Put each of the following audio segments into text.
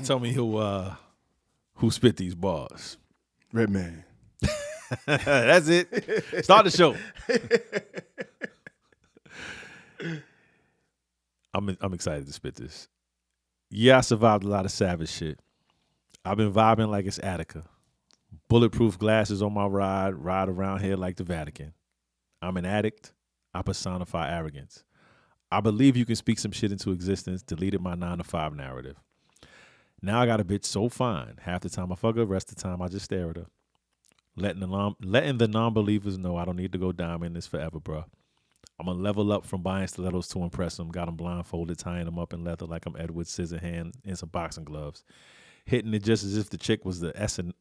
Tell me who spit these bars. Redman. That's it. Start the show. I'm excited to spit this. Yeah, I survived a lot of savage shit. I've been vibing like it's Attica. Bulletproof glasses on my ride around here like the Vatican. I'm an addict. I personify arrogance. I believe you can speak some shit into existence. Deleted my 9-to-5 narrative. Now I got a bitch so fine. Half the time I fuck her, rest of the time I just stare at her. Letting the non-believers know I don't need to go diamond this forever, bro. I'm going to level up from buying stilettos to impress them. Got them blindfolded, tying them up in leather like I'm Edward Scissorhand in some boxing gloves. Hitting it just as if the chick was the S&M.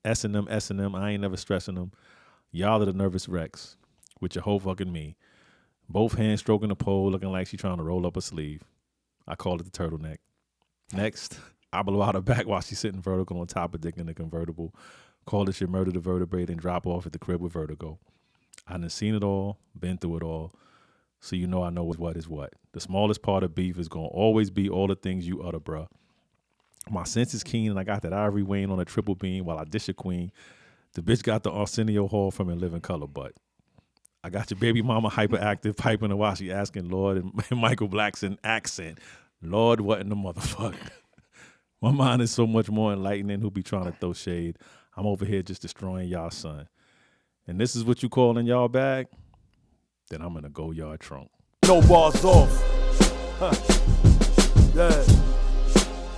I ain't never stressing them. Y'all are the nervous wrecks with your whole fucking me. Both hands stroking the pole, looking like she trying to roll up a sleeve. I call it the turtleneck. Next, I blow out her back while she's sitting vertical on top of dick in the convertible. Call it your murder the vertebrae and drop off at the crib with vertigo. I done seen it all, been through it all, so you know I know what is what. The smallest part of beef is going to always be all the things you utter, bruh. My sense is keen and I got that ivory weighing on a triple beam while I dish a queen. The bitch got the Arsenio Hall from In Living Color, but I got your baby mama hyperactive piping her while she asking Lord and Michael Blackson accent. Lord, what in the motherfucker? My mind is so much more enlightening who be trying to throw shade. I'm over here just destroying y'all son. And this is what you call in y'all bag? Then I'm in a go yard trunk. No bars off. Huh. Yeah.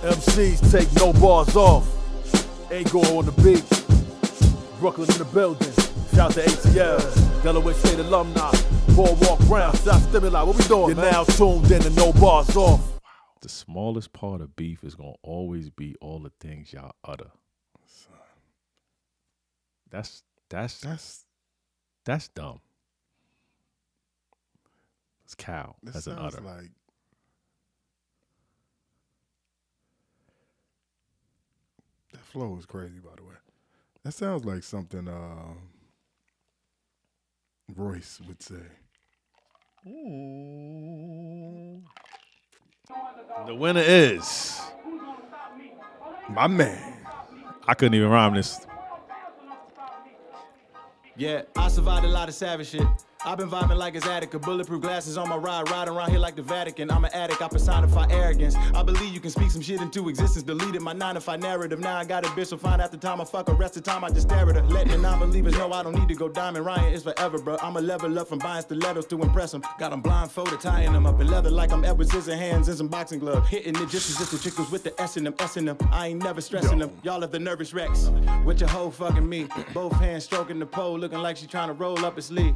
MCs take no bars off. Ego on the beat. Brooklyn in the building. Shout to ATL. Delaware State alumni. Boardwalk round. South Stimuli. What we doing, You're man? Now tuned in to No Bars Off. The smallest part of beef is going to always be all the things y'all utter. That's dumb. It's cow. This That's an sounds utter. Like that flow is crazy, by the way. That sounds like something Royce would say. The winner is My man. I couldn't even rhyme this. Yeah, I survived a lot of savage shit. I've been vibing like it's Attica. Bulletproof glasses on my ride around here like the Vatican. I'm an addict, I personify arrogance. I believe you can speak some shit into existence. Deleted my 9-to-5 narrative. Now I got a bitch so fine after time I fuck her. Rest of the time I just stare at her. Letting the non-believers know I don't need to go diamond. Ryan is forever, bro. I'ma level up from buying stilettos to impress them. Got them blindfolded, tying them up in leather like I'm Edward Scissorhands in some boxing gloves. Hitting it just as if the chick was with the S&M. I ain't never stressing them. Y'all are the nervous wrecks with your whole fucking me. Both hands stroking the pole, looking like she trying to roll up her sleeve.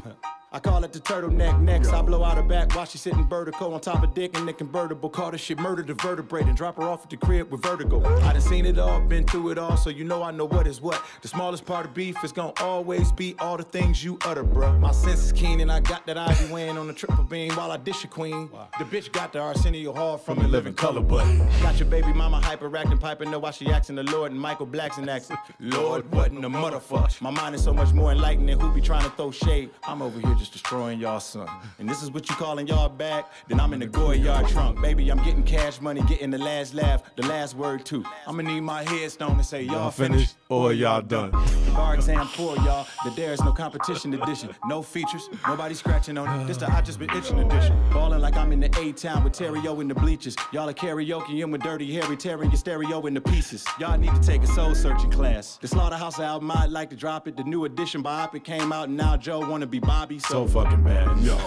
I call it the turtleneck. Next, I blow out her back while she's sitting vertical on top of dick in the convertible. Call this shit murder the vertebrae and drop her off at the crib with vertigo. I done seen it all, been through it all, so you know I know what is what. The smallest part of beef is gonna always be all the things you utter, bruh. My sense is keen and I got that ivy weighing on the triple beam while I dish a queen. The bitch got the Arsenio Hall from In Living Color, but got your baby mama hyperacting, piping know why she asking the Lord and Michael Blackson accent. Lord, what in the motherfucker? My mind is so much more enlightening who be trying to throw shade. I'm over here just destroying y'all son. And this is what you calling y'all back? Then I'm in the Goy yard trunk. Baby, I'm getting cash money, getting the last laugh, the last word too. I'ma need my headstone to say y'all finished or y'all done. The bar exam for y'all. The There Is No Competition edition. No features, nobody scratching on it. This the I Just Been Itching edition. Ballin' like I'm in the A-Town with Terrio in the bleachers. Y'all are karaoke in with Dirty Harry, tearing your stereo into pieces. Y'all need to take a soul searching class. The Slaughterhouse album, I'd like to drop it. The new edition biopic came out and now Joe wanna be Bobby. So fucking bad. Yo,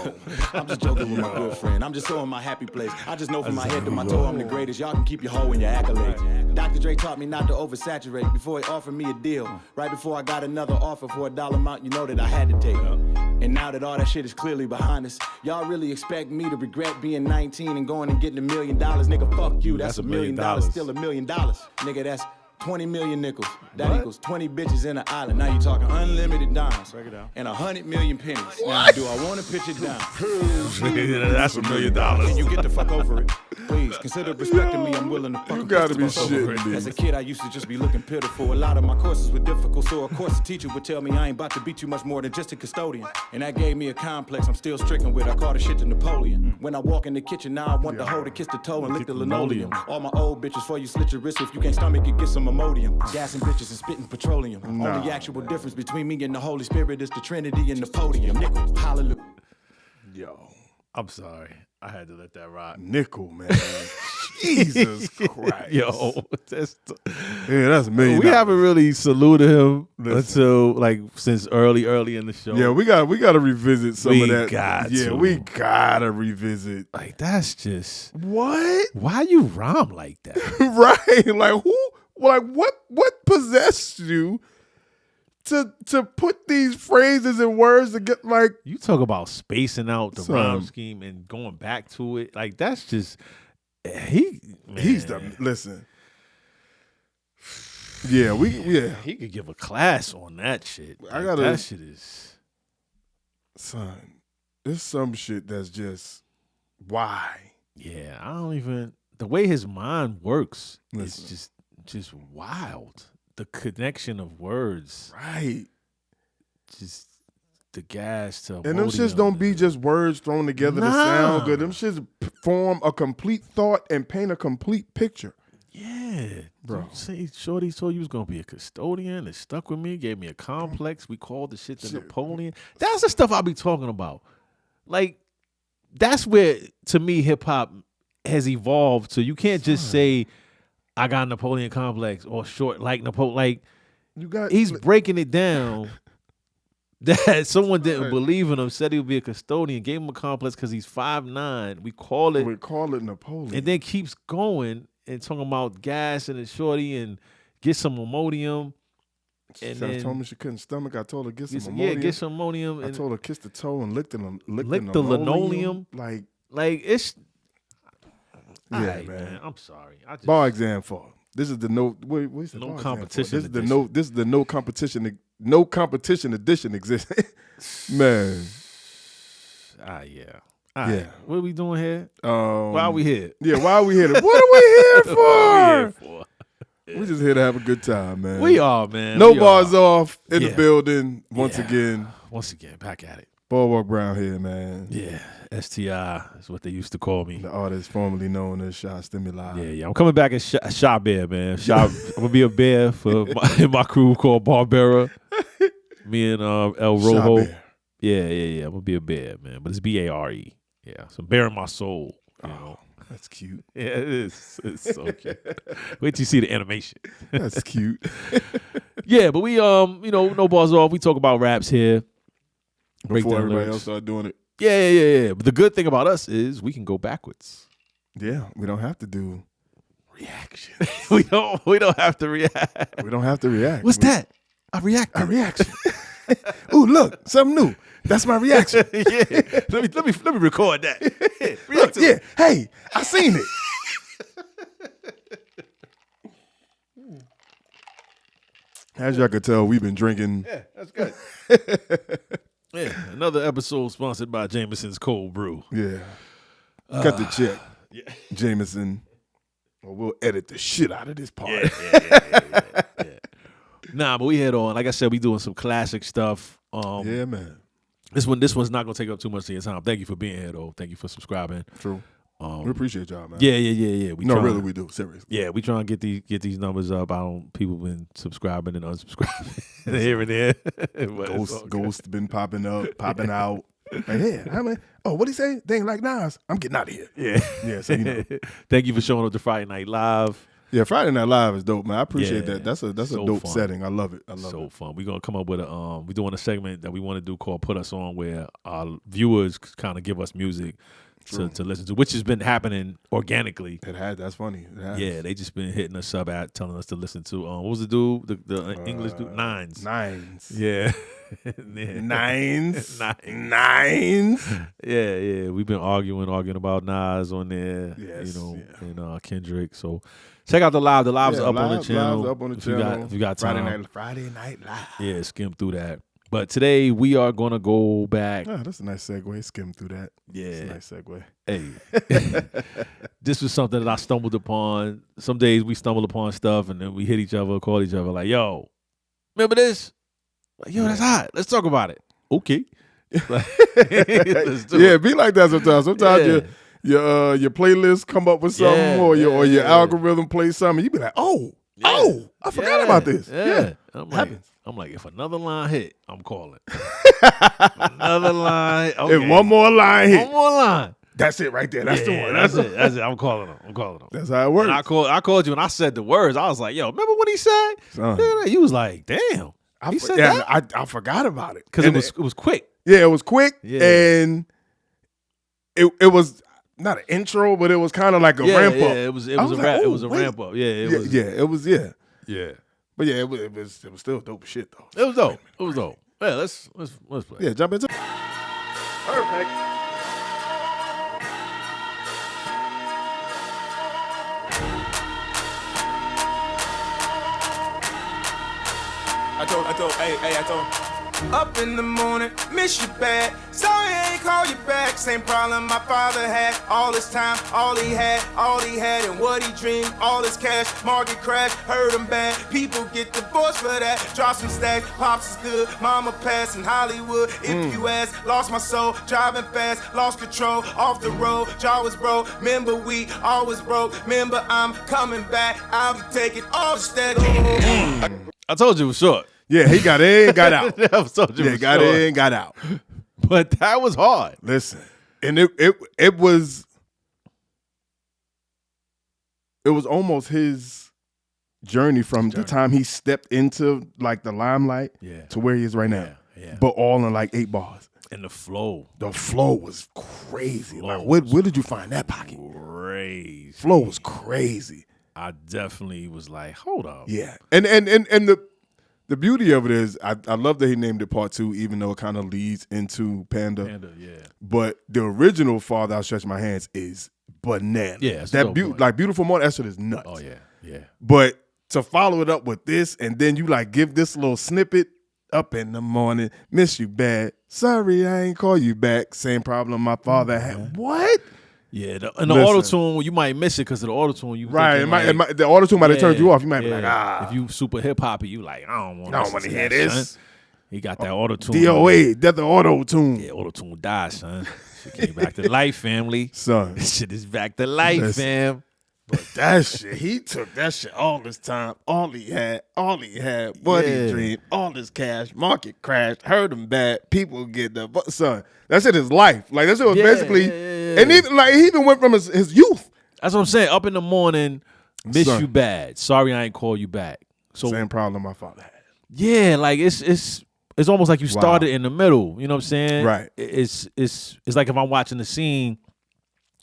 I'm just joking with my good friend. I'm just so in my happy place. I just know from my head to my toe I'm the greatest. Y'all can keep your hoe in your accolades. Dr. Dre taught me not to oversaturate before he offered me a deal. Right before I got another offer for $1 amount, you know that I had to take. And now that all that shit is clearly behind us, y'all really expect me to regret being 19 and going and getting $1 million? Nigga, fuck you. That's $1 million. Still $1 million. Nigga, that's 20 million nickels. That equals 20 bitches in an island. Now you talking unlimited dimes. Break it down. And 100 million pennies. Now, do I want to pitch it down? That's $1 million. Can you get the fuck over it? Please, consider respecting me. I'm willing to fucking You gotta be put the fuck over shitting it. me. As a kid, I used to just be looking pitiful. A lot of my courses were difficult, so of course the teacher would tell me I ain't about to be too much more than just a custodian. And that gave me a complex I'm still stricken with. I call the shit to Napoleon. When I walk in the kitchen, now I want the hoe to kiss the toe and lick the linoleum. All my old bitches, for you slit your wrist. If you can't stomach it, get some Imodium. Gassing bitches and spitting petroleum. Only actual difference between me and the Holy Spirit is the Trinity and the podium. Nickel, hallelujah. Yo, I'm sorry. I had to let that rock. nickel, man. Jesus Christ. Yo, that's Yeah, that's $1 million. we haven't really saluted him Listen. until like since early in the show. Yeah, we got to revisit some We of that. got yeah, to. we gotta revisit. like that's just What? why you rhyme like that? Right? Like who? Like what possessed you to put these phrases and words to get like? You talk about spacing out the Son. rhyme scheme and going back to it. Like that's just he's He's listen. Yeah, he could give a class on that shit. I Like, gotta- that shit is son. There's some shit that's just why. yeah. I don't even the way his mind works Listen. is just wild. The connection of words, Right. just the gas to And them shits Imodium don't be and- just words thrown together to Nah. sound good. Them shits form a complete thought and paint a complete picture. Yeah, Bro. Dude, say Shorty told you was gonna be a custodian. It stuck with me. Gave me a complex. We called the shit the Shit. Napoleon. That's the stuff I be talking about. Like that's where to me hip hop has evolved. So you can't just say I got a Napoleon complex or short like Napoleon. Like You got he's breaking it down. That someone didn't Right. believe in him, said he would be a custodian, gave him a complex because he's 5'9". We call it we call it Napoleon. and then keeps going and talking about gas and the shorty and get some Imodium. And she then told me she couldn't stomach. I told her get get some some, yeah, Imodium. get some Imodium. I And told her kiss the toe and lick the linoleum. Like like it's yeah, alright, man. I'm sorry. I just Bar exam for. This is the no. What is the No bar exam for? competition This is the no. This is the no competition. No competition edition exists. Man. yeah. All right. Yeah. What are we doing here? Why Why are we here? Yeah, why are we here? What are we here for? What are we here for? We just here to have a good time, man. We are, man. No We bars are. off in Yeah. the building once Yeah. again. Once again, back at it. Boardwalk Brown here, man. Yeah. STI is what they used to call me. The artist formerly known as Shot Stimuli. Yeah. I'm coming back as Shot Bear, man. I'm gonna be a bear for my crew called Barbera. Me and El Shot Rojo. Bear. Yeah. I'm gonna be a bear, man. But it's Bare. Yeah. So bear in my soul. You know. That's cute. Yeah, it is. It's so cute. Wait till you see the animation. That's cute. Yeah, but we no bars off. We talk about raps here. Break Before down everybody lyrics. else started doing it. Yeah. But the good thing about us is we can go backwards. Yeah, we don't have to do. Reaction. we don't have to react. We don't have to react. What's that? I reacted. A reaction. Ooh, look, something new. That's my reaction. Yeah. Let me record that. Yeah, react Look, to yeah. it. Hey, I seen it. As y'all could tell, we've been drinking. Yeah, that's good. Yeah, another episode sponsored by Jameson's Cold Brew. Yeah. Cut the check, Yeah. Jameson, or we'll edit the shit out of this part. Yeah. Nah, but we head on. Like I said, we doing some classic stuff. Yeah, man. This one's not gonna take up too much of your time. Thank you for being here, though. Thank you for subscribing. True. We appreciate y'all, man. Yeah. We No, trying- really, we do. Seriously. Yeah, we trying to get these numbers up. People been subscribing and unsubscribing here and there. But it's all good. Ghost been popping up, popping out. Like, yeah, I mean, what he say? They ain't like Nas. I'm getting out of here. Yeah. Yeah, so you know. Thank you for showing up to Friday Night Live. Yeah, Friday Night Live is dope, man. I appreciate Yeah, that. That's a so dope fun. setting. I love it. I love So it. fun. We're gonna come up with we're doing a segment that we want to do called Put Us On, where our viewers kind of give us music to listen to, which has been happening organically. It had. That's funny. It has. Yeah, they just been hitting us up at telling us to listen to. What was the dude? The English dude? Nines. Yeah. Yeah. Nines. Yeah. We've been arguing about Nas on there. Yes, and Kendrick. So check out the live. The live's up on the channel. Live's up on the channel. If you got time. Friday Night Live. Yeah, skim through that. But today we are gonna go back. Oh, that's a nice segue. Skim through that. Yeah, that's a nice segue. Hey, this was something that I stumbled upon. Some days we stumble upon stuff and then we hit each other, call each other like, "Yo, remember this? Like, yo, that's hot. Let's talk about it." Okay. Let's do it. Be like that sometimes. Sometimes your playlist come up with something, or your algorithm plays something. You be like, "Oh, I forgot about this." Yeah, I'm like, if another line hit, I'm calling. Another line. Okay. If one more line hit. One more line. That's it right there. That's the one. That's it. I'm calling him. That's how it works. And I called you and I said the words. I was like, yo, remember what he said? You was like, damn. He said that? I forgot about it. Because it was quick. Yeah, it was quick. Yeah. And it was not an intro, but it was kind of like a ramp up. Yeah, it was a ramp up. Yeah, it was. Yeah. But yeah, it was still dope shit though. It was dope. Yeah, let's play. Yeah, jump into. Perfect. I told. Up in the morning, miss you bad. Sorry I ain't call you back. Same problem my father had. All his time, all he had, and what he dreamed. All his cash, market crash, hurt him bad. People get divorced for that. Drop some stacks, pops is good. Mama passed in Hollywood. If you ask, lost my soul. Driving fast, lost control. Off the road, jaw was broke. Remember we always broke. Remember I'm coming back. I'll be taking all the steady. I told you it was short. Yeah, he got in, got out. I told you it was got short. in, got out. But that was hard. Listen, and it was almost his journey from the time he stepped into like the limelight to where he is right now. Yeah. But all in like 8 bars. And the flow. The flow was crazy. Like, where did you find that pocket? Crazy. Flow was crazy. I definitely was like, hold up. Yeah. And the beauty of it is, I love that he named it Part 2, even though it kind of leads into Panda. But the original Father, I'll Stretch My Hands is bananas. Yeah, that Beautiful Morning, that shit is nuts. Oh yeah. But to follow it up with this, and then you like give this little snippet, up in the morning, miss you bad. Sorry, I ain't call you back. Same problem my father had. What? Yeah, the auto-tune, you might miss it because of the auto-tune. You right, the auto-tune might have turned you off. You might be like, If you super hip-hoppy, you like, I don't want to hear this. Son. He got that auto-tune. DOA, that's the auto-tune. Yeah, auto-tune died, son. Shit came back to life, family. Son. This shit is back to life, fam. But that shit, he took that shit all this time. All he had, what he dreamed, all this cash, market crash, hurt him bad, people get the son. That shit is life. Like that shit was basically, and even like he even went from his youth. That's what I'm saying. Up in the morning, miss you bad. Sorry I ain't call you back. So same problem my father had. Yeah, like it's almost like you started in the middle. You know what I'm saying? Right. It's like if I'm watching the scene.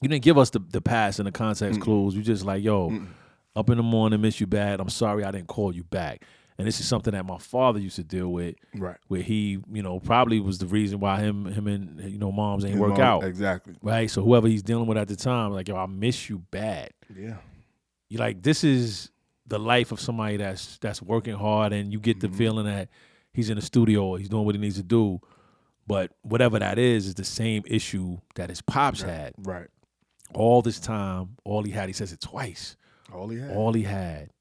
You didn't give us the past and the context clues. You just like, yo, up in the morning, miss you bad. I'm sorry I didn't call you back. And this is something that my father used to deal with. Right. Where he, probably was the reason why him and, moms ain't work out. Exactly. Right? So whoever he's dealing with at the time, like, yo, I miss you bad. Yeah. You like, this is the life of somebody that's working hard, and you get the feeling that he's in the studio or he's doing what he needs to do. But whatever that is the same issue that his pops had. Right. All this time, all he had, he says it twice. All he had.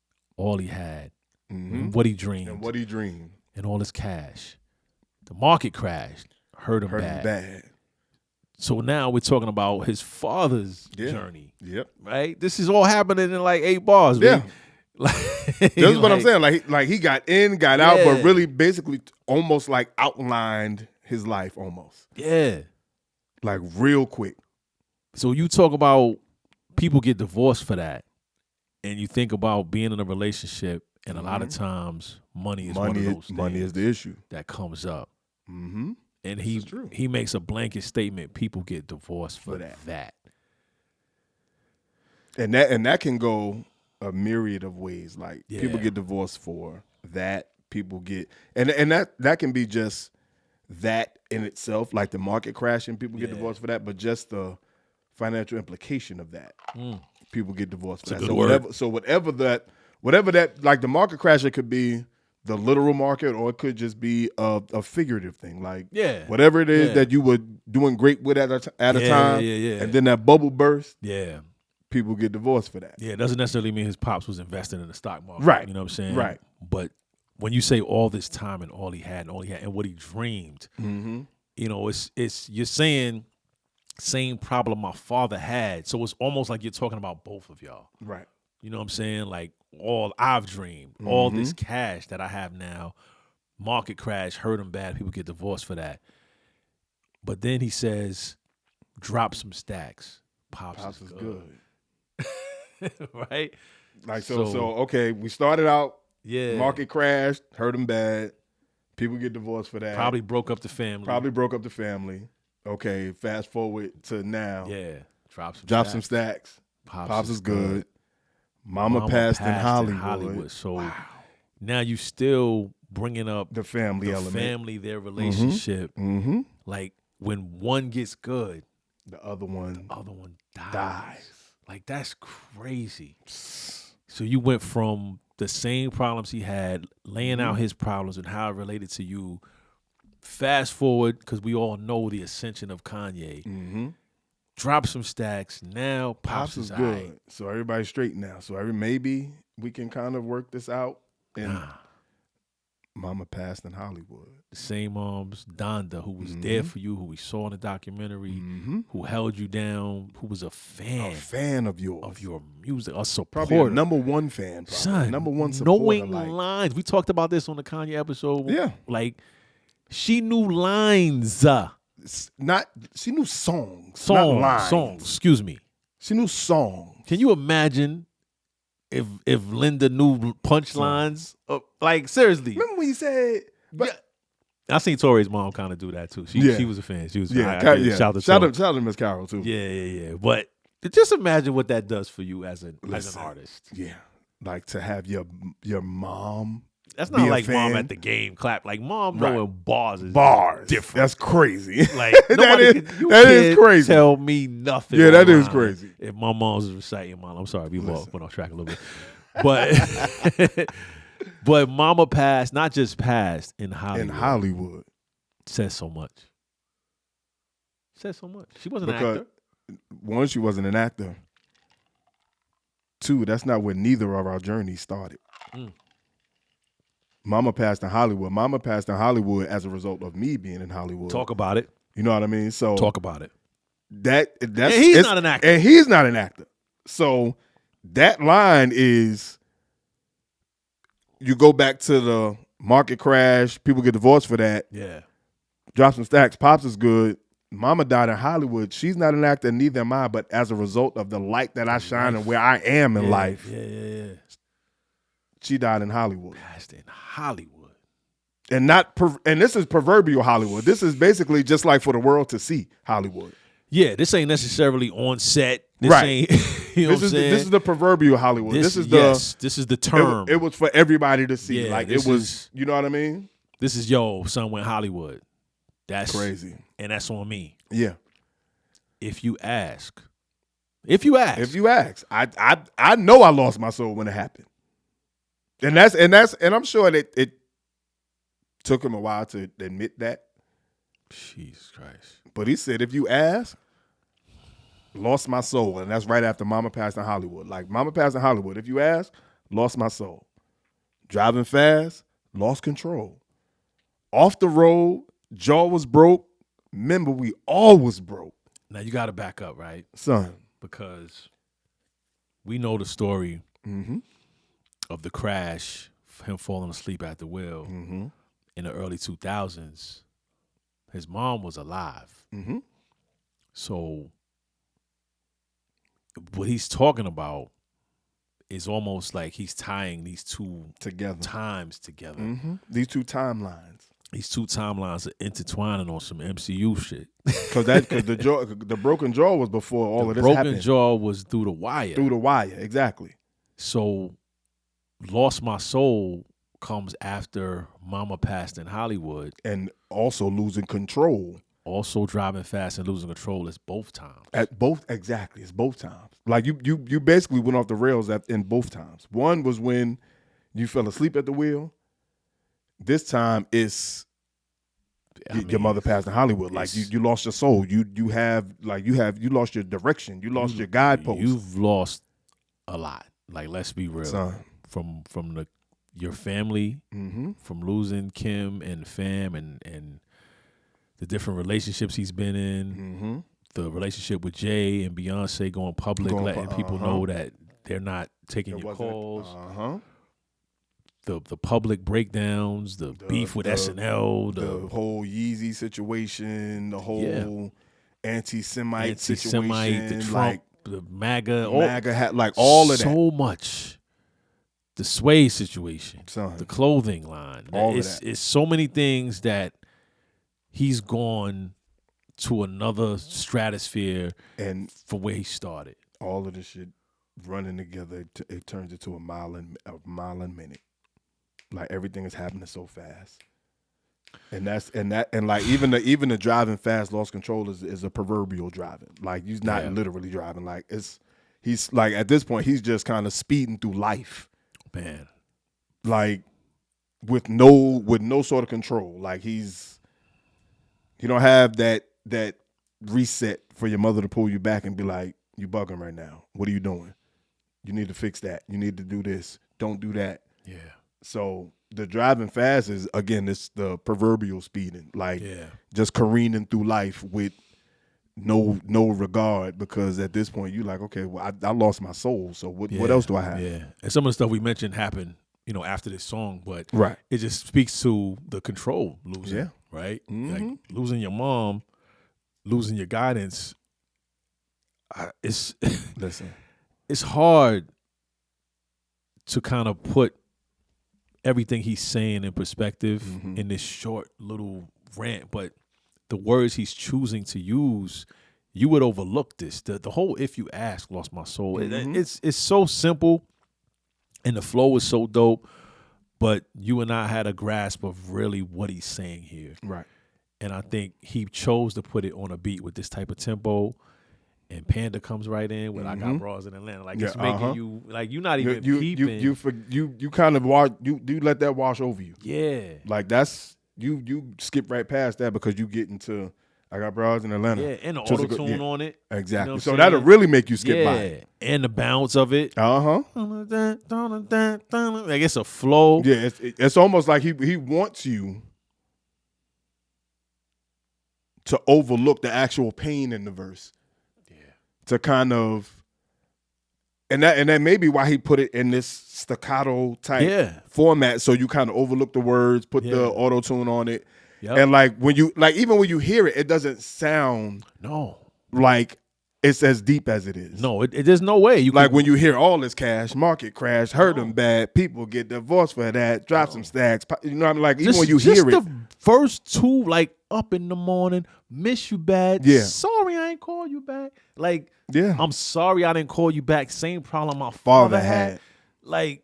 And what he dreamed. And all his cash. The market crashed. Hurt him bad. So now we're talking about his father's journey. Yep. Right? This is all happening in like 8 bars. Yeah. This is what I'm saying. Like he got in, got out, but really basically almost like outlined his life almost. Yeah. Like real quick. So you talk about people get divorced for that, and you think about being in a relationship, and a lot of times money is one of those things money is the issue that comes up. Mm-hmm. And he makes a blanket statement. People get divorced for that. And that can go a myriad of ways. Like people get divorced for that. People get and that can be just that in itself, like the market crashing. People get divorced for that, but just the financial implication of that, people get divorced for that. So whatever that, like the market crash, it could be the literal market, or it could just be a figurative thing, like whatever it is that you were doing great with at a time, and then that bubble burst. Yeah. People get divorced for that. Yeah, it doesn't necessarily mean his pops was investing in the stock market. Right. You know what I'm saying? Right. But when you say all this time and all he had and what he dreamed, you know, it's you're saying same problem my father had. So it's almost like you're talking about both of y'all. Right. You know what I'm saying? Like all I've dreamed, all this cash that I have now, market crash, hurt him bad, people get divorced for that. But then he says, drop some stacks. Pops is good. Right? Like so okay, we started out, market crashed, hurt him bad, people get divorced for that. Probably broke up the family. Okay, fast forward to now. Yeah. Drop some stacks. Pops is good. Mama passed in Hollywood. So now you still bringing up the family element. Their relationship. Like when one gets good, the other one dies. Like that's crazy. So you went from the same problems he had, laying out his problems and how it related to you. Fast forward, because we all know the ascension of Kanye. Drop some stacks. Now Pops is good. Right. So everybody's straight now. So maybe we can kind of work this out. And Mama passed in Hollywood. The same moms, Donda, who was there for you, who we saw in the documentary, who held you down, who was a fan of yours, of your music, a supporter, probably a number one fan, son, number one supporter. Knowing lines. We talked about this on the Kanye episode. Yeah, like she knew lines. She knew songs. Not lines. Songs. Excuse me. She knew songs. Can you imagine? If Linda knew punchlines, like seriously. Remember when you said? But I seen Tori's mom kind of do that too. She was a fan. She was Shout out to Miss Carol too. Yeah. But just imagine what that does for you as an artist. Yeah, like to have your mom. That's not like mom at the game clap. Like mom knowing bars is different. That's crazy. Like that is crazy. Tell me nothing. Yeah, that is crazy. If my mom's reciting mine, I'm sorry, we went off track a little bit. But but Mama passed, not just passed in Hollywood. Says so much. She wasn't an actor. One, she wasn't an actor. Two, that's not where neither of our journeys started. Mama passed in Hollywood. Mama passed in Hollywood as a result of me being in Hollywood. Talk about it. You know what I mean? So talk about it. And he's not an actor. And he's not an actor. So that line is, you go back to the market crash, people get divorced for that. Yeah. Drop some stacks, Pops is good. Mama died in Hollywood. She's not an actor, neither am I, but as a result of the light that I shine and where I am in life. Yeah. She died in Hollywood. Passed in Hollywood. And this is proverbial Hollywood. This is basically just like for the world to see Hollywood. Yeah, this ain't necessarily on set. This ain't, you know what I'm saying? This is the proverbial Hollywood. This is the term. It was for everybody to see. Yeah, like it was, you know what I mean? This is son went Hollywood. That's crazy. And that's on me. Yeah. If you ask. I know I lost my soul when it happened. And I'm sure that it took him a while to admit that. Jesus Christ. But he said, if you ask, lost my soul. And that's right after Mama passed in Hollywood. Like, Mama passed in Hollywood. If you ask, lost my soul. Driving fast, lost control. Off the road, jaw was broke. Remember, we all was broke. Now, you got to back up, right? Son. Because we know the story of the crash, him falling asleep at the wheel in the early 2000s. His mom was alive. So what he's talking about is almost like he's tying these two times together. These two timelines. these two timelines are intertwining on some MCU shit. Because the broken jaw was before all of this broken happened. jaw was through the wire. Through the wire, exactly. So Lost My Soul comes after Mama passed in Hollywood. And also losing control. Also driving fast and losing control is both times. Exactly. It's both times. Like you basically went off the rails in both times. One was when you fell asleep at the wheel. This time it's your mother passed in Hollywood. Like you lost your soul. You lost your direction. You lost your guidepost. You've lost a lot. Like, let's be real. Son. From your family, from losing Kim and fam and the different relationships he's been in, the relationship with Jay and Beyonce going public, letting people know that they're not taking your calls. The public breakdowns, the beef with SNL, the whole Yeezy situation, the whole anti-Semite situation, the Trump, the MAGA hat, like all of that. So much. The Sway situation, Son. The clothing line. All of that. It's so many things that he's gone to another stratosphere and from where he started. All of this shit running together, it turns into a mile a minute. Like everything is happening so fast, and like even the driving fast, lost control is a proverbial driving. Like he's not literally driving. Like he's like at this point he's just kind of speeding through life, man. Like with no sort of control. Like you don't have that reset for your mother to pull you back and be like, you bugging right now. What are you doing? You need to fix that. You need to do this. Don't do that. Yeah. So the driving fast is, again, it's the proverbial speeding, like just careening through life with no regard, because at this point you're like, okay, well, I lost my soul, so what else do I have? Yeah, and some of the stuff we mentioned happened, after this song, but it just speaks to the control losing, right? Like losing your mom, losing your guidance. It's it's hard to kind of put everything he's saying in perspective in this short little rant, but the words he's choosing to use, you would overlook this. The whole "if you ask" lost my soul. It's so simple, and the flow is so dope, but you and I had a grasp of really what he's saying here. Right. And I think he chose to put it on a beat with this type of tempo. And Panda comes right in with "I Got Bras in Atlanta." Like it's making you like you're not even peeping. You kind of you let that wash over you. Yeah. Like that's you skip right past that because you get into "I Got Bras in Atlanta." Yeah, and the auto tune on it. Exactly. You know so that'll really make you skip by it. And the bounce of it. Like it's a flow. Yeah, it's almost like he wants you to overlook the actual pain in the verse. To kind of, and that may be why he put it in this staccato type format, so you kind of overlook the words, put the auto tune on it, and like even when you hear it, it doesn't sound like it's as deep as it is. No, there's no way when you hear all this cash, market crash, hurt them bad, people get divorced for that, drop some stacks. You know what I mean? Like even when you hear it, the first two, like "Up in the Morning," "Miss You Bad," "Sorry I ain't call you back," like I'm sorry I didn't call you back. Same problem my father had. Like,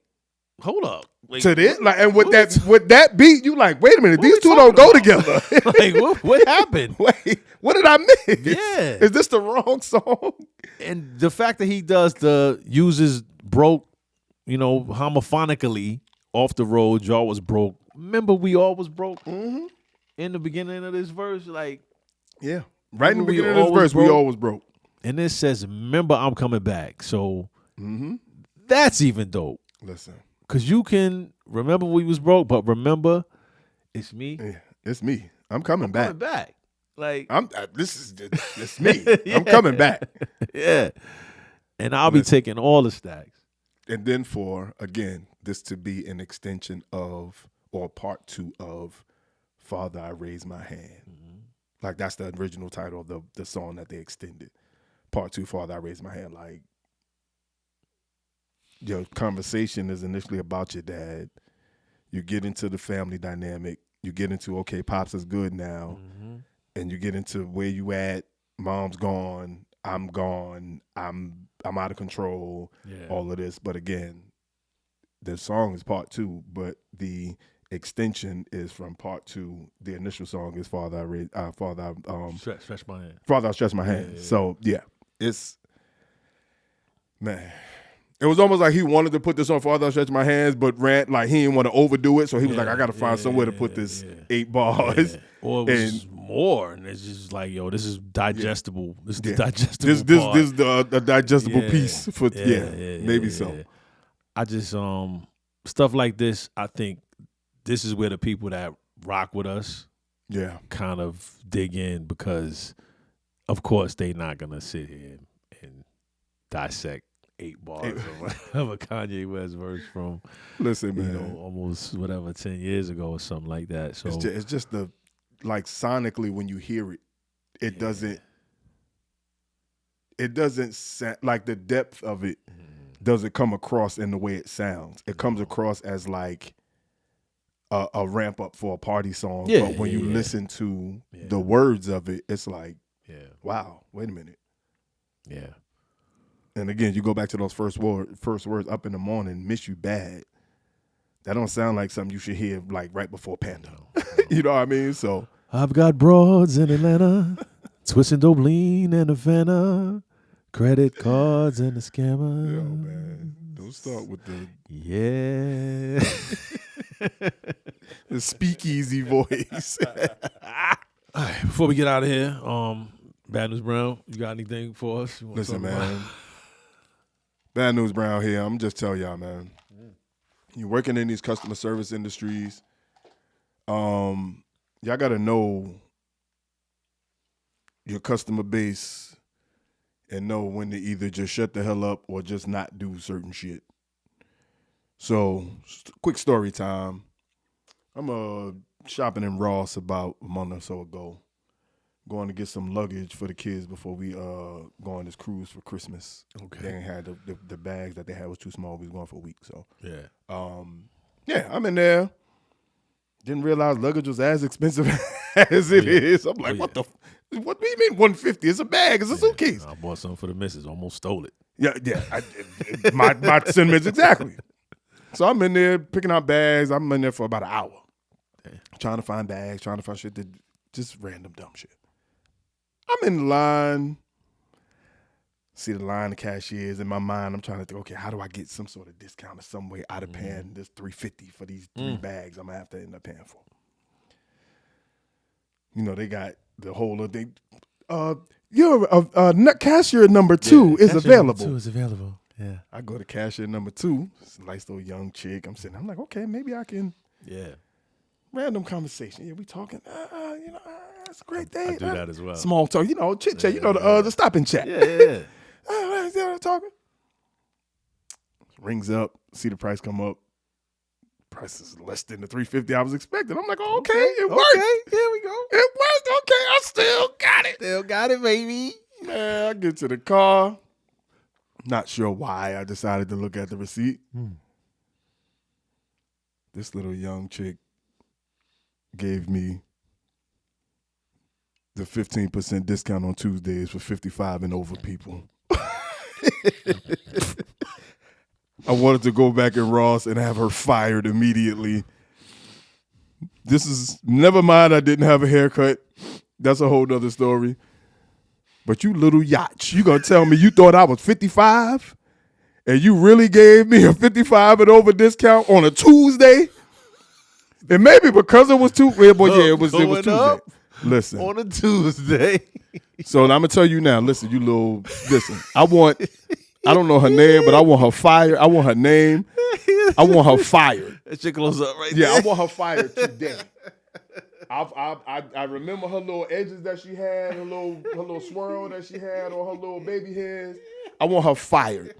hold up. Like, to this, like, and with that beat, you like, wait a minute, these two don't go together. Like, what happened? Wait, what did I miss? Yeah, is this the wrong song? And the fact that he uses broke, homophonically off the road. Y'all was broke. Remember, we all was broke in the beginning of this verse. Like, right in the beginning of this verse, we all was broke. And it says, "Remember, I'm coming back." So that's even dope. Listen. Because you can remember we was broke, but remember, it's me. Yeah, it's me. I'm coming back. Coming back. Like it's me. I'm coming back. Yeah. And I'll be taking all the stacks. And then for, again, this to be an extension of, or part 2 of "Father, I Raise My Hand." Like that's the original title of the song that they extended. Part 2, "Father, I Raise My Hand." Like, your conversation is initially about your dad. You get into the family dynamic. you get into, okay, Pops is good now. And you get into where you at, Mom's gone, I'm out of control, all of this. But again, the song is part 2, but the extension is from part 2. The initial song is Father I Stretch my hand. Father I Stretch My Hand. So yeah, it's, man. It was almost like he wanted to put this on Father I Stretch My Hands, but Rant, like, he didn't want to overdo it, so he was like, I got to find somewhere to put this 8 bars. Yeah. Or it was more, and it's just like, yo, this is digestible. This is the digestible This is the digestible piece for maybe so. I just stuff like this, I think this is where the people that rock with us kind of dig in, because of course they not gonna sit here and dissect 8 bars of a Kanye West verse from, listen, man, you know, almost 10 years ago or something like that. So it's just the, like, sonically when you hear it, it doesn't sound like, the depth of it doesn't come across in the way it sounds. It comes across as like a ramp up for a party song. But when you listen to the words of it, it's like, wow, wait a minute. Yeah. And again, you go back to those first words, up in the morning, miss you bad. That don't sound like something you should hear like right before Panda. You know what I mean? So I've got broads in Atlanta, twisting dope lean and a Fanta, credit cards and a scammer. Yo, man, don't start with the the speakeasy voice. All right, before we get out of here, Bad News Brown, you got anything for us? Listen, man. Bad News Brown here. I'm just tell y'all, man. You're working in these customer service industries. Y'all got to know your customer base and know when to either just shut the hell up or just not do certain shit. So, quick story time. I'm shopping in Ross about a month or so ago, going to get some luggage for the kids before we go on this cruise for Christmas. Okay. They didn't have the bags that they had was too small. We was going for a week, so I'm in there. Didn't realize luggage was as expensive as it is. I'm like, what do you mean $150? It's a bag. It's a suitcase. I bought something for the missus. Almost stole it. Yeah. My sentiments exactly. So I'm in there picking out bags. I'm in there for about an hour, trying to find bags, trying to find shit that just random dumb shit. I'm in the line. See the line of cashiers. In my mind, I'm trying to think, okay, how do I get some sort of discount or some way out of paying this $350 for these 3 bags I'm going to have to end up paying for? You know, they got the whole thing. Your cashier number 2 is available. Number 2 is available. Yeah. I go to cashier number 2. It's a nice little young chick. I'm like, okay, maybe I can. Yeah. Random conversation. Yeah, we talking. It's a great day. I do that as well. Small talk, chit chat. The stop and chat. Yeah. Talking. Rings up. See the price come up. Price is less than the $350 I was expecting. I'm like, oh, okay, it worked. Okay, here we go. It worked. Okay, I still got it. Still got it, baby. Man, I get to the car. Not sure why I decided to look at the receipt. This little young chick gave me the 15% discount on Tuesdays for 55 and over people. I wanted to go back in Ross and have her fired immediately. Never mind I didn't have a haircut. That's a whole nother story. But you little yacht, you gonna tell me you thought I was 55 and you really gave me a 55 and over discount on a Tuesday? And maybe because it was Tuesday. It was Tuesday. Listen. On a Tuesday. So I'm gonna tell you now, listen, I don't know her name, but I want her fired. I want her name. I want her fired. That shit close up right there. Yeah, I want her fired today. I remember her little edges that she had, her little swirl that she had on her little baby hairs. I want her fired.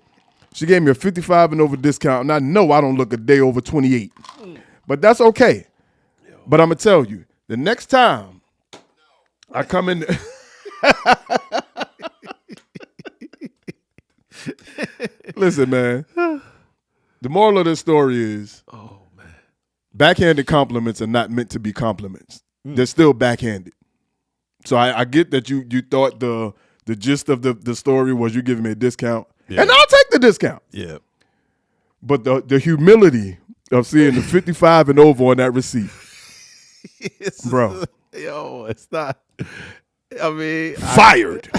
She gave me a 55 and over discount, and I know I don't look a day over 28. But that's okay. But I'm gonna tell you, the next time I come in. Listen, man. The moral of this story is, backhanded compliments are not meant to be compliments. They're still backhanded. So I get that you thought the gist of the story was you giving me a discount. Yeah. And I'll take the discount. Yeah. But the humility of seeing the 55 and over on that receipt. Bro. Yo, it's not. I mean. Fired.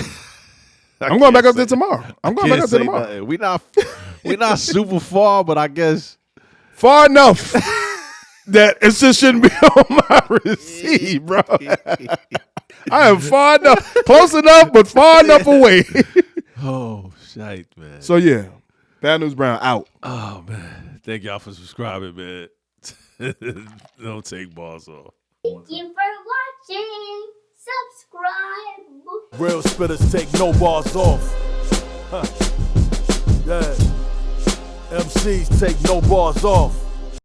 I'm going back up there tomorrow. I'm going back up there tomorrow. We not super far, but I guess. Far enough that it just shouldn't be on my receipt, bro. I am far enough, close enough, but far enough away. Oh, shite, man. So, yeah, Bad News Brown out. Oh, man. Thank y'all for subscribing, man. Don't take balls off. Thank you for watching. Subscribe. Real spitters take no bars off. Huh. Yeah. MCs take no bars off.